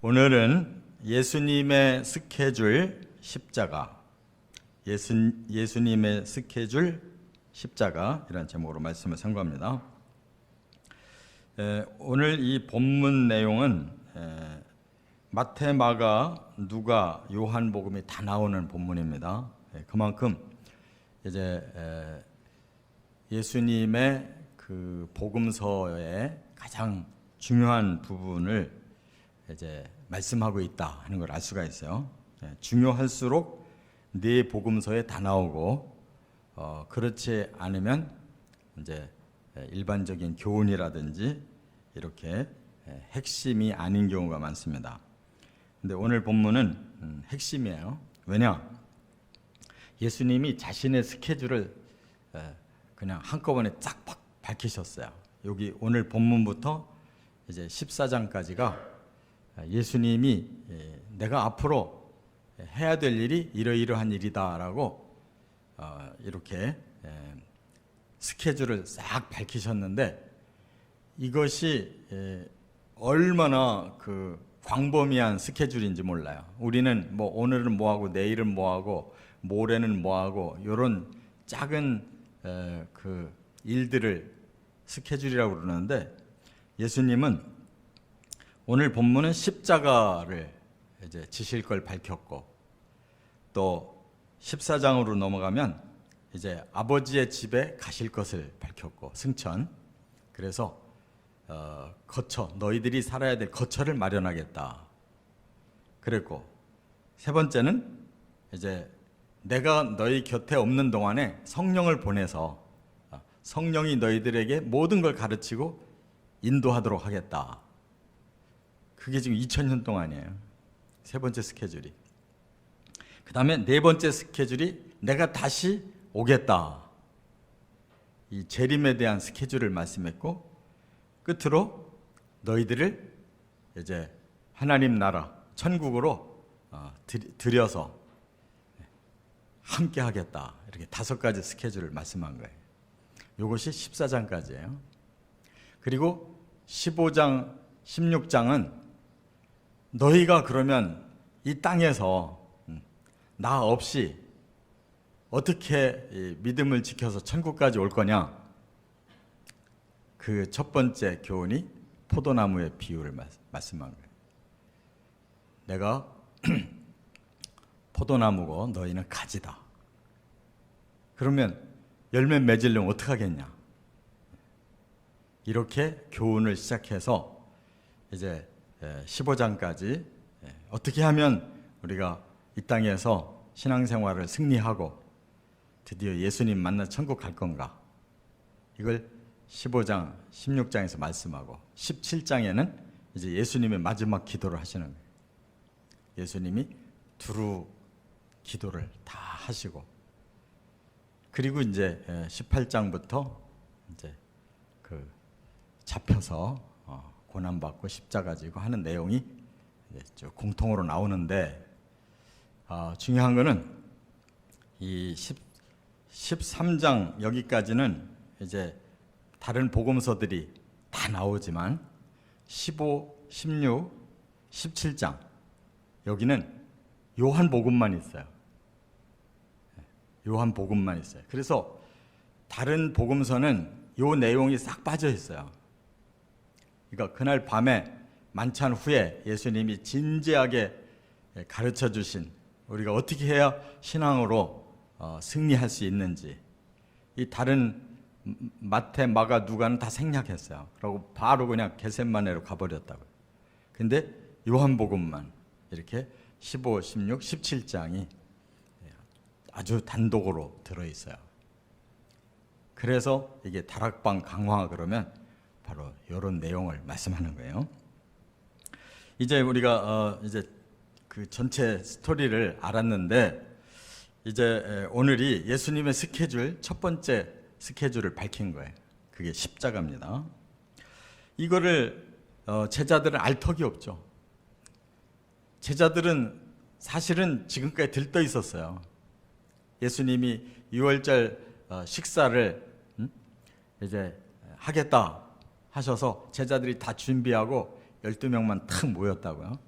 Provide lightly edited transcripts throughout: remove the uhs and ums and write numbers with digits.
오늘은 예수님의 스케줄 십자가, 예수님의 스케줄 십자가 이라는 제목으로 말씀을 선고합니다. 오늘 이 본문 내용은 마태, 마가, 누가, 요한복음이 다 나오는 본문입니다. 그만큼 이제 예수님의 그 복음서의 가장 중요한 부분을 이제 말씀하고 있다 하는 걸 알 수가 있어요. 중요할수록 네 복음서에 다 나오고 그렇지 않으면 이제 일반적인 교훈이라든지 이렇게 핵심이 아닌 경우가 많습니다. 근데 오늘 본문은 핵심이에요. 왜냐? 예수님이 자신의 스케줄을 그냥 한꺼번에 쫙 밝히셨어요. 여기 오늘 본문부터 이제 14장까지가 예수님이 내가 앞으로 해야 될 일이 이러이러한 일이다라고 이렇게 스케줄을 싹 밝히셨는데, 이것이 얼마나 그 광범위한 스케줄인지 몰라요. 우리는 뭐 오늘은 뭐하고 내일은 뭐하고 모레는 뭐하고 이런 작은 그 일들을 스케줄이라고 그러는데, 예수님은 오늘 본문은 십자가를 이제 지실 걸 밝혔고, 또 14장으로 넘어가면 이제 아버지의 집에 가실 것을 밝혔고, 승천. 그래서 거처, 너희들이 살아야 될 거처를 마련하겠다 그랬고, 세 번째는 이제 내가 너희 곁에 없는 동안에 성령을 보내서 성령이 너희들에게 모든 걸 가르치고 인도하도록 하겠다. 그게 지금 2000년 동안이에요. 세 번째 스케줄이. 그 다음에 네 번째 스케줄이 내가 다시 오겠다. 이 재림에 대한 스케줄을 말씀했고, 끝으로 너희들을 이제 하나님 나라 천국으로 들여서 함께 하겠다. 이렇게 5가지 스케줄을 말씀한 거예요. 이것이 14장까지예요. 그리고 15장, 16장은 너희가 그러면 이 땅에서 나 없이 어떻게 믿음을 지켜서 천국까지 올 거냐? 그 첫 번째 교훈이 포도나무의 비유를 말씀한 거예요. 내가 포도나무고 너희는 가지다. 그러면 열매 맺으려면 어떡하겠냐? 이렇게 교훈을 시작해서 이제 15장까지 어떻게 하면 우리가 이 땅에서 신앙생활을 승리하고 드디어 예수님 만나 천국 갈 건가? 이걸 15장, 16장에서 말씀하고, 17장에는 이제 예수님의 마지막 기도를 하시는 거예요. 예수님이 두루 기도를 다 하시고, 그리고 이제 18장부터 이제 그 잡혀서 고난받고 십자가 지고 하는 내용이 이제 공통으로 나오는데, 중요한 거는 이 13장 여기까지는 이제 다른 복음서들이 다 나오지만 15, 16, 17장 여기는 요한복음만 있어요. 요한복음만 있어요. 그래서 다른 복음서는 요 내용이 싹 빠져 있어요. 그러니까 그날 밤에 만찬 후에 예수님이 진지하게 가르쳐 주신 우리가 어떻게 해야 신앙으로 승리할 수 있는지, 이 다른 마태, 마가, 누가는 다 생략했어요. 그리고 바로 그냥 겟세마네로 가버렸다고요. 근데 요한복음만 이렇게 15, 16, 17장이 아주 단독으로 들어있어요. 그래서 이게 다락방 강화 그러면 바로 이런 내용을 말씀하는 거예요. 이제 우리가 이제 그 전체 스토리를 알았는데, 이제 오늘이 예수님의 스케줄, 첫 번째 스케줄을 밝힌 거예요. 그게 십자가입니다. 이거를 제자들은 알 턱이 없죠. 제자들은 사실은 지금까지 들떠 있었어요. 예수님이 6월절 식사를 이제 하겠다 하셔서 제자들이 다 준비하고 12명만 탁 모였다고요.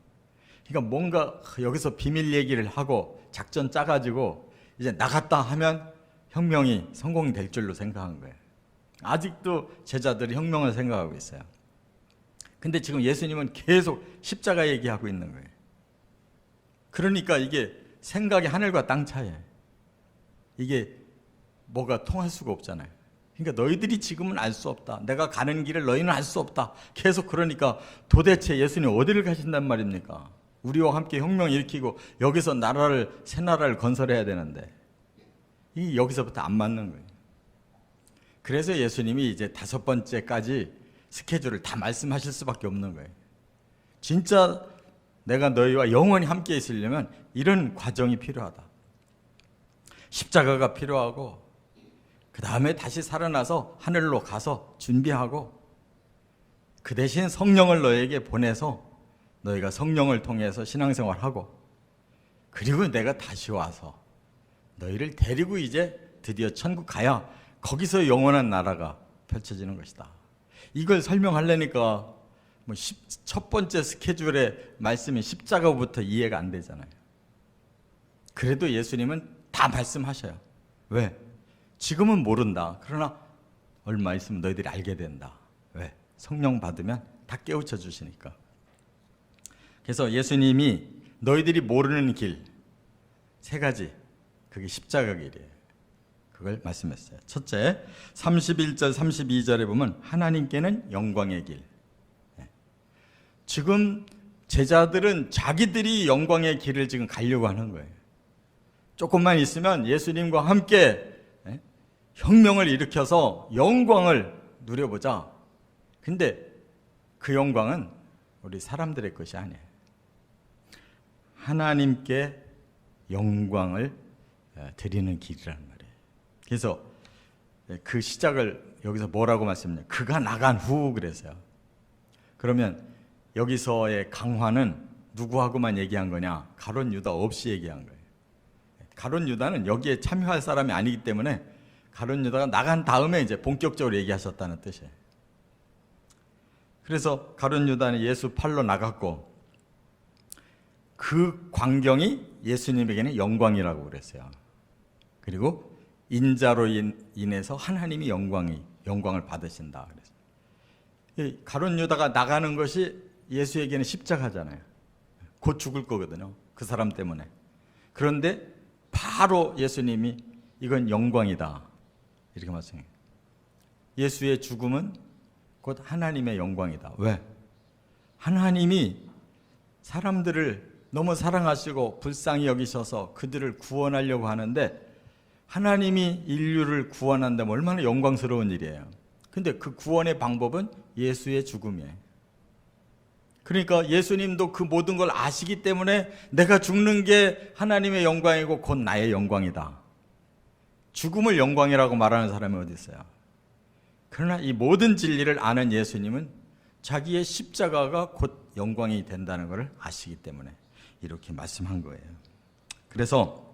그러니까 뭔가 여기서 비밀 얘기를 하고 작전 짜가지고 이제 나갔다 하면 혁명이 성공이 될 줄로 생각한 거예요. 아직도 제자들이 혁명을 생각하고 있어요. 근데 지금 예수님은 계속 십자가 얘기하고 있는 거예요. 그러니까 이게 생각이 하늘과 땅 차이예요. 이게 뭐가 통할 수가 없잖아요. 그러니까 너희들이 지금은 알 수 없다. 내가 가는 길을 너희는 알 수 없다. 계속 그러니까 도대체 예수님 어디를 가신단 말입니까? 우리와 함께 혁명 일으키고 여기서 새 나라를 건설해야 되는데 이 여기서부터 안 맞는 거예요. 그래서 예수님이 이제 5번째까지 스케줄을 다 말씀하실 수밖에 없는 거예요. 진짜 내가 너희와 영원히 함께 있으려면 이런 과정이 필요하다. 십자가가 필요하고 그 다음에 다시 살아나서 하늘로 가서 준비하고 그 대신 성령을 너에게 보내서 너희가 성령을 통해서 신앙생활하고 그리고 내가 다시 와서 너희를 데리고 이제 드디어 천국 가야 거기서 영원한 나라가 펼쳐지는 것이다. 이걸 설명하려니까 첫 번째 스케줄의 말씀이 십자가부터 이해가 안 되잖아요. 그래도 예수님은 다 말씀하셔요. 왜? 지금은 모른다. 그러나 얼마 있으면 너희들이 알게 된다. 왜? 성령 받으면 다 깨우쳐 주시니까. 그래서 예수님이 너희들이 모르는 길 3가지, 그게 십자가 길이에요. 그걸 말씀했어요. 첫째, 31절 32절에 보면 하나님께는 영광의 길. 지금 제자들은 자기들이 영광의 길을 지금 가려고 하는 거예요. 조금만 있으면 예수님과 함께 혁명을 일으켜서 영광을 누려보자. 근데 그 영광은 우리 사람들의 것이 아니에요. 하나님께 영광을 드리는 길이라는 말이에요. 그래서 그 시작을 여기서 뭐라고 말씀해요? 그가 나간 후 그랬어요. 그러면 여기서의 강화는 누구하고만 얘기한 거냐? 가룟 유다 없이 얘기한 거예요. 가룟 유다는 여기에 참여할 사람이 아니기 때문에 가룟 유다가 나간 다음에 이제 본격적으로 얘기하셨다는 뜻이에요. 그래서 가룟 유다는 예수 팔러 나갔고 그 광경이 예수님에게는 영광이라고 그랬어요. 그리고 인자로 인해서 하나님이 영광을 받으신다 그랬어요. 가룟 유다가 나가는 것이 예수에게는 십자가잖아요. 곧 죽을 거거든요. 그 사람 때문에. 그런데 바로 예수님이 이건 영광이다 이렇게 말씀해요. 예수의 죽음은 곧 하나님의 영광이다. 왜? 하나님이 사람들을 너무 사랑하시고 불쌍히 여기셔서 그들을 구원하려고 하는데 하나님이 인류를 구원한다면 얼마나 영광스러운 일이에요. 근데 그 구원의 방법은 예수의 죽음이에요. 그러니까 예수님도 그 모든 걸 아시기 때문에 내가 죽는 게 하나님의 영광이고 곧 나의 영광이다. 죽음을 영광이라고 말하는 사람이 어디 있어요? 그러나 이 모든 진리를 아는 예수님은 자기의 십자가가 곧 영광이 된다는 것을 아시기 때문에 이렇게 말씀한 거예요. 그래서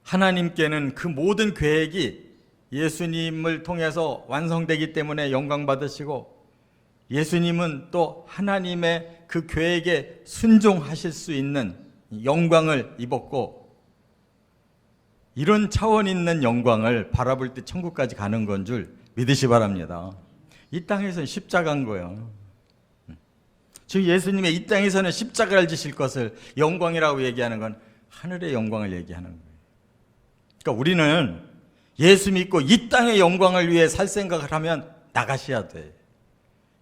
하나님께는 그 모든 계획이 예수님을 통해서 완성되기 때문에 영광 받으시고 예수님은 또 하나님의 그 계획에 순종하실 수 있는 영광을 입었고 이런 차원 있는 영광을 바라볼 때 천국까지 가는 건 줄 믿으시 바랍니다. 이 땅에서는 십자가인 거예요. 즉 예수님의 이 땅에서는 십자가를 지실 것을 영광이라고 얘기하는 건 하늘의 영광을 얘기하는 거예요. 그러니까 우리는 예수 믿고 이 땅의 영광을 위해 살 생각을 하면 나가셔야 돼.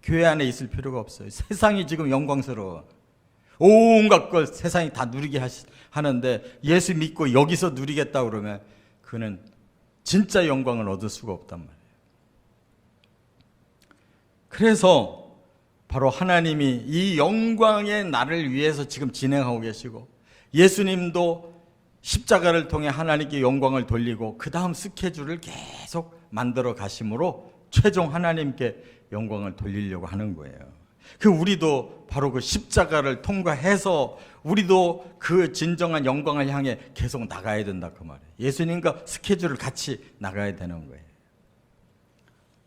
교회 안에 있을 필요가 없어요. 세상이 지금 영광스러워. 온갖 걸 세상이 다 누리게 하는데 예수 믿고 여기서 누리겠다 그러면 그는 진짜 영광을 얻을 수가 없단 말이에요. 그래서 바로 하나님이 이 영광의 날을 위해서 지금 진행하고 계시고 예수님도 십자가를 통해 하나님께 영광을 돌리고 그 다음 스케줄을 계속 만들어 가심으로 최종 하나님께 영광을 돌리려고 하는 거예요. 우리도 바로 그 십자가를 통과해서 우리도 그 진정한 영광을 향해 계속 나가야 된다 그 말이에요. 예수님과 스케줄을 같이 나가야 되는 거예요.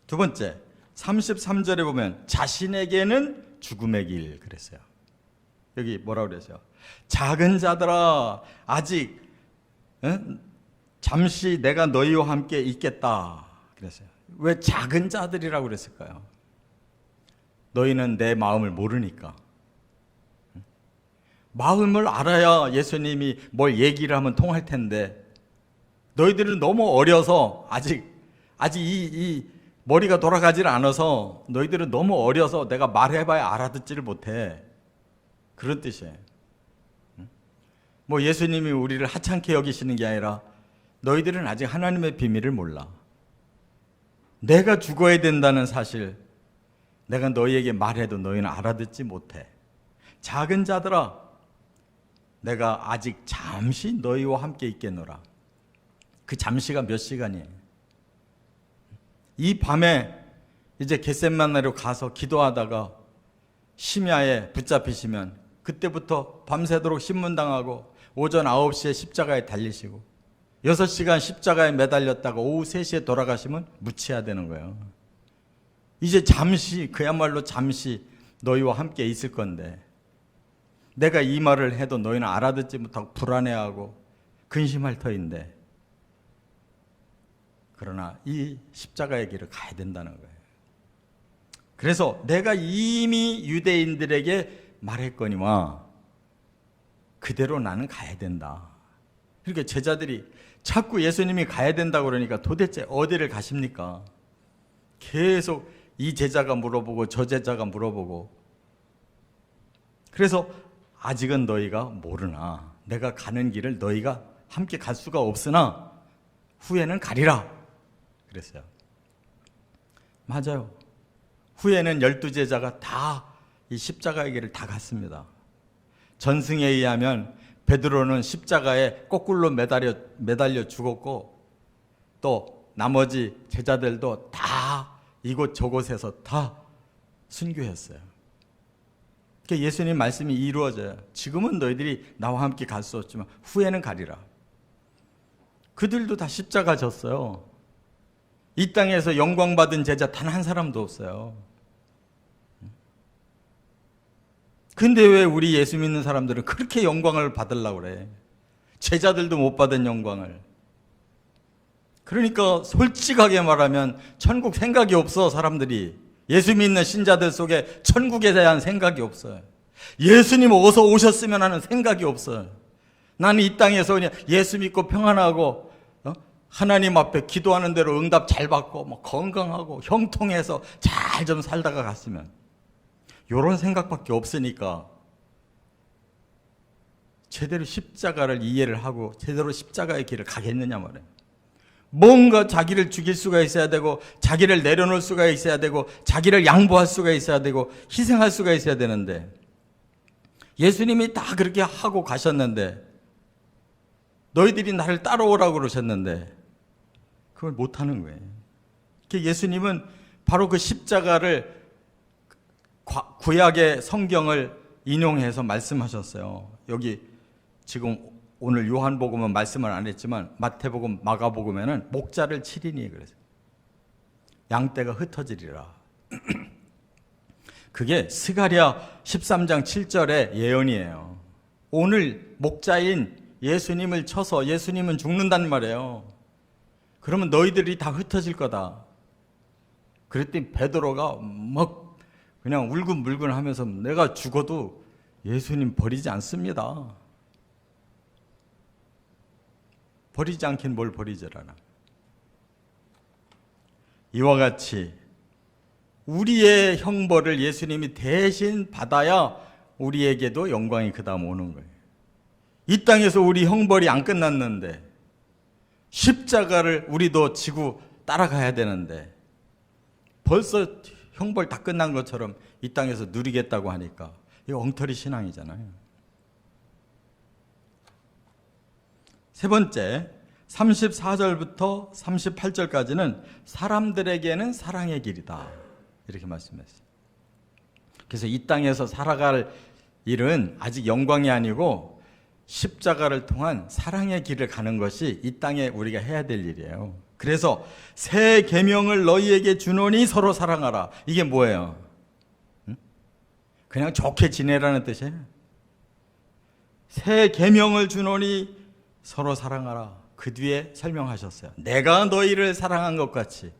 두 번째 33절에 보면 자신에게는 죽음의 길 그랬어요. 여기 뭐라고 그랬어요? 작은 자들아 아직 잠시 내가 너희와 함께 있겠다 그랬어요. 왜 작은 자들이라고 그랬을까요? 너희는 내 마음을 모르니까. 마음을 알아야 예수님이 뭘 얘기를 하면 통할 텐데 너희들은 너무 어려서 아직 이 머리가 돌아가질 않아서 너희들은 너무 어려서 내가 말해봐야 알아듣지를 못해. 그런 뜻이에요. 뭐 예수님이 우리를 하찮게 여기시는 게 아니라 너희들은 아직 하나님의 비밀을 몰라. 내가 죽어야 된다는 사실 내가 너희에게 말해도 너희는 알아듣지 못해. 작은 자들아 내가 아직 잠시 너희와 함께 있겠노라. 그 잠시가 몇 시간이에요. 이 밤에 이제 겟세마네로 가서 기도하다가 심야에 붙잡히시면 그때부터 밤새도록 신문당하고 오전 9시에 십자가에 달리시고 6시간 십자가에 매달렸다가 오후 3시에 돌아가시면 묻혀야 되는 거예요. 이제 잠시 그야말로 잠시 너희와 함께 있을 건데 내가 이 말을 해도 너희는 알아듣지 못하고 불안해하고 근심할 터인데 그러나 이 십자가의 길을 가야 된다는 거예요. 그래서 내가 이미 유대인들에게 말했거니와 그대로 나는 가야 된다. 그러니까 제자들이 자꾸 예수님이 가야 된다고 그러니까 도대체 어디를 가십니까? 계속 이 제자가 물어보고 저 제자가 물어보고 그래서 아직은 너희가 모르나 내가 가는 길을 너희가 함께 갈 수가 없으나 후에는 가리라 그랬어요. 맞아요. 후에는 12제자가 다 이 십자가의 길을 다 갔습니다. 전승에 의하면 베드로는 십자가에 거꾸로 매달려 죽었고 또 나머지 제자들도 다 이곳 저곳에서 다 순교했어요. 그러니까 예수님 말씀이 이루어져요. 지금은 너희들이 나와 함께 갈 수 없지만 후에는 가리라. 그들도 다 십자가 졌어요. 이 땅에서 영광받은 제자 단 한 사람도 없어요. 근데 왜 우리 예수 믿는 사람들은 그렇게 영광을 받으려고 그래? 제자들도 못 받은 영광을. 그러니까 솔직하게 말하면 천국 생각이 없어. 사람들이 예수 믿는 신자들 속에 천국에 대한 생각이 없어요. 예수님 어서 오셨으면 하는 생각이 없어요. 나는 이 땅에서 그냥 예수 믿고 평안하고 하나님 앞에 기도하는 대로 응답 잘 받고 뭐 건강하고 형통해서 잘 좀 살다가 갔으면, 이런 생각밖에 없으니까 제대로 십자가를 이해를 하고 제대로 십자가의 길을 가겠느냐 말이에요. 뭔가 자기를 죽일 수가 있어야 되고, 자기를 내려놓을 수가 있어야 되고, 자기를 양보할 수가 있어야 되고, 희생할 수가 있어야 되는데, 예수님이 다 그렇게 하고 가셨는데, 너희들이 나를 따라오라고 그러셨는데 그걸 못하는 거예요. 예수님은 바로 그 십자가를 구약의 성경을 인용해서 말씀하셨어요. 여기 지금 오늘 요한복음은 말씀을 안 했지만 마태복음, 마가복음에는 목자를 치리니 그래서 양떼가 흩어지리라. 그게 스가랴 13장 7절의 예언이에요. 오늘 목자인 예수님을 쳐서 예수님은 죽는단 말이에요. 그러면 너희들이 다 흩어질 거다. 그랬더니 베드로가 막 그냥 울근불근 하면서 내가 죽어도 예수님 버리지 않습니다. 버리지 않긴 뭘 버리질 않아. 이와 같이 우리의 형벌을 예수님이 대신 받아야 우리에게도 영광이 그 다음 오는 거예요. 이 땅에서 우리 형벌이 안 끝났는데 십자가를 우리도 지고 따라가야 되는데 벌써 형벌 다 끝난 것처럼 이 땅에서 누리겠다고 하니까 이거 엉터리 신앙이잖아요. 세 번째, 34절부터 38절까지는 사람들에게는 사랑의 길이다, 이렇게 말씀했어요. 그래서 이 땅에서 살아갈 일은 아직 영광이 아니고 십자가를 통한 사랑의 길을 가는 것이 이 땅에 우리가 해야 될 일이에요. 그래서 새 계명을 너희에게 주노니 서로 사랑하라. 이게 뭐예요? 그냥 좋게 지내라는 뜻이에요? 새 계명을 주노니 서로 사랑하라. 그 뒤에 설명하셨어요. 내가 너희를 사랑한 것 같이.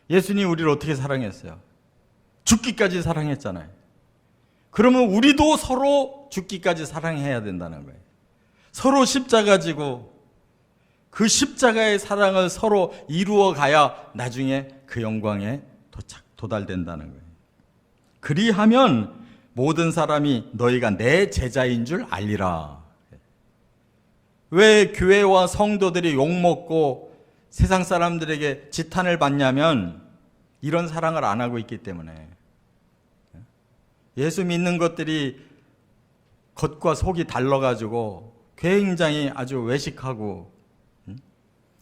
예수님 우리를 어떻게 사랑했어요? 죽기까지 사랑했잖아요. 그러면 우리도 서로 죽기까지 사랑해야 된다는 거예요. 서로 십자가 지고 그 십자가의 사랑을 서로 이루어 가야 나중에 그 영광에 도달된다는 거예요. 그리하면 모든 사람이 너희가 내 제자인 줄 알리라. 왜 교회와 성도들이 욕먹고 세상 사람들에게 지탄을 받냐면 이런 사랑을 안 하고 있기 때문에. 예수 믿는 것들이 겉과 속이 달라가지고 굉장히 아주 외식하고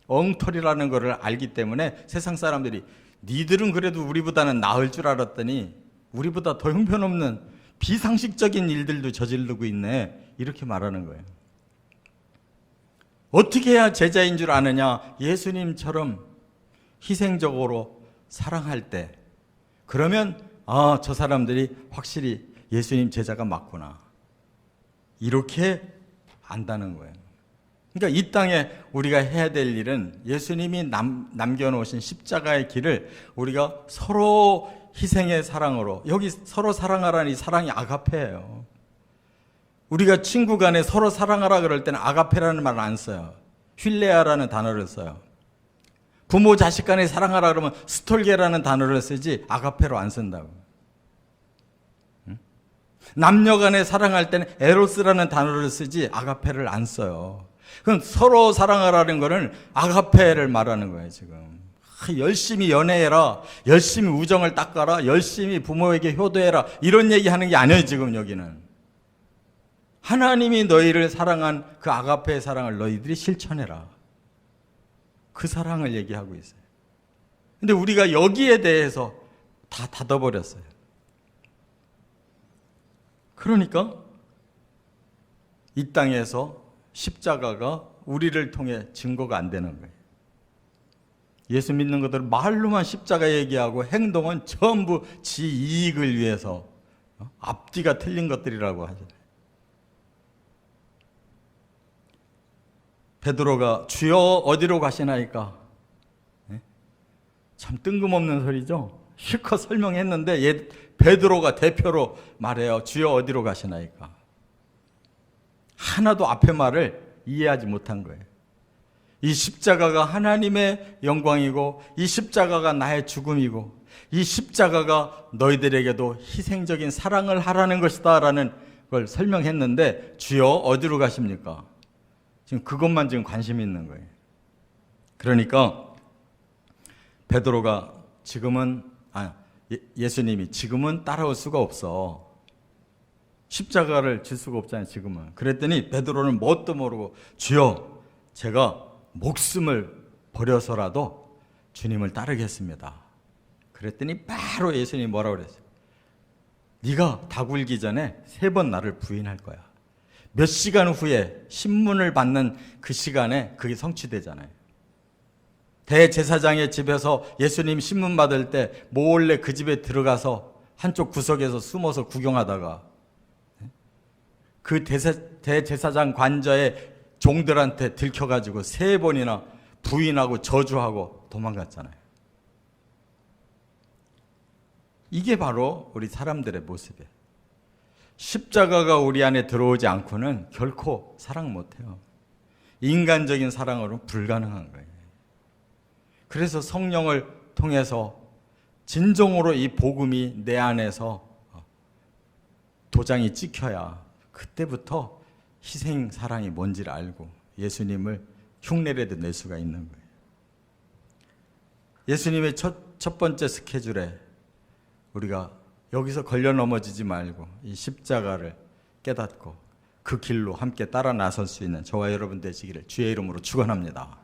엉터리라는 것을 알기 때문에 세상 사람들이 니들은 그래도 우리보다는 나을 줄 알았더니 우리보다 더 형편없는 비상식적인 일들도 저지르고 있네, 이렇게 말하는 거예요. 어떻게 해야 제자인 줄 아느냐? 예수님처럼 희생적으로 사랑할 때, 그러면 저 사람들이 확실히 예수님 제자가 맞구나, 이렇게 안다는 거예요. 그러니까 이 땅에 우리가 해야 될 일은 예수님이 남겨놓으신 십자가의 길을 우리가 서로 희생의 사랑으로, 여기 서로 사랑하라는 이 사랑이 아가페예요. 우리가 친구 간에 서로 사랑하라 그럴 때는 아가페라는 말을 안 써요. 휠레아라는 단어를 써요. 부모 자식 간에 사랑하라 그러면 스톨게라는 단어를 쓰지 아가페로 안 쓴다고. 남녀 간에 사랑할 때는 에로스라는 단어를 쓰지 아가페를 안 써요. 그럼 서로 사랑하라는 거는 아가페를 말하는 거예요, 지금. 열심히 연애해라, 열심히 우정을 닦아라, 열심히 부모에게 효도해라, 이런 얘기하는 게 아니에요, 지금 여기는. 하나님이 너희를 사랑한 그 아가페의 사랑을 너희들이 실천해라, 그 사랑을 얘기하고 있어요. 근데 우리가 여기에 대해서 다 닫아버렸어요. 그러니까 이 땅에서 십자가가 우리를 통해 증거가 안 되는 거예요. 예수 믿는 것들 말로만 십자가 얘기하고 행동은 전부 지 이익을 위해서 앞뒤가 틀린 것들이라고 하잖아요. 베드로가 주여 어디로 가시나이까? 참 뜬금없는 소리죠. 실컷 설명했는데 베드로가 대표로 말해요. 주여 어디로 가시나이까? 하나도 앞에 말을 이해하지 못한 거예요. 이 십자가가 하나님의 영광이고, 이 십자가가 나의 죽음이고, 이 십자가가 너희들에게도 희생적인 사랑을 하라는 것이다 라는 걸 설명했는데, 주여 어디로 가십니까? 지금 그것만 지금 관심이 있는 거예요. 그러니까 베드로가 예수님이 지금은 따라올 수가 없어. 십자가를 질 수가 없잖아요, 지금은. 그랬더니 베드로는 뭣도 모르고 주여, 제가 목숨을 버려서라도 주님을 따르겠습니다. 그랬더니 바로 예수님이 뭐라고 그랬어요? 네가 다 굴기 전에 3번 나를 부인할 거야. 몇 시간 후에 신문을 받는 그 시간에 그게 성취되잖아요. 대제사장의 집에서 예수님 신문 받을 때 몰래 그 집에 들어가서 한쪽 구석에서 숨어서 구경하다가 그 대제사장 관저의 종들한테 들켜가지고 3번이나 부인하고 저주하고 도망갔잖아요. 이게 바로 우리 사람들의 모습이에요. 십자가가 우리 안에 들어오지 않고는 결코 사랑 못해요. 인간적인 사랑으로는 불가능한 거예요. 그래서 성령을 통해서 진정으로 이 복음이 내 안에서 도장이 찍혀야 그때부터 희생 사랑이 뭔지를 알고 예수님을 흉내라도 낼 수가 있는 거예요. 예수님의 첫 번째 스케줄에 우리가 여기서 걸려 넘어지지 말고 이 십자가를 깨닫고 그 길로 함께 따라 나설 수 있는 저와 여러분 되시기를 주의 이름으로 축원합니다.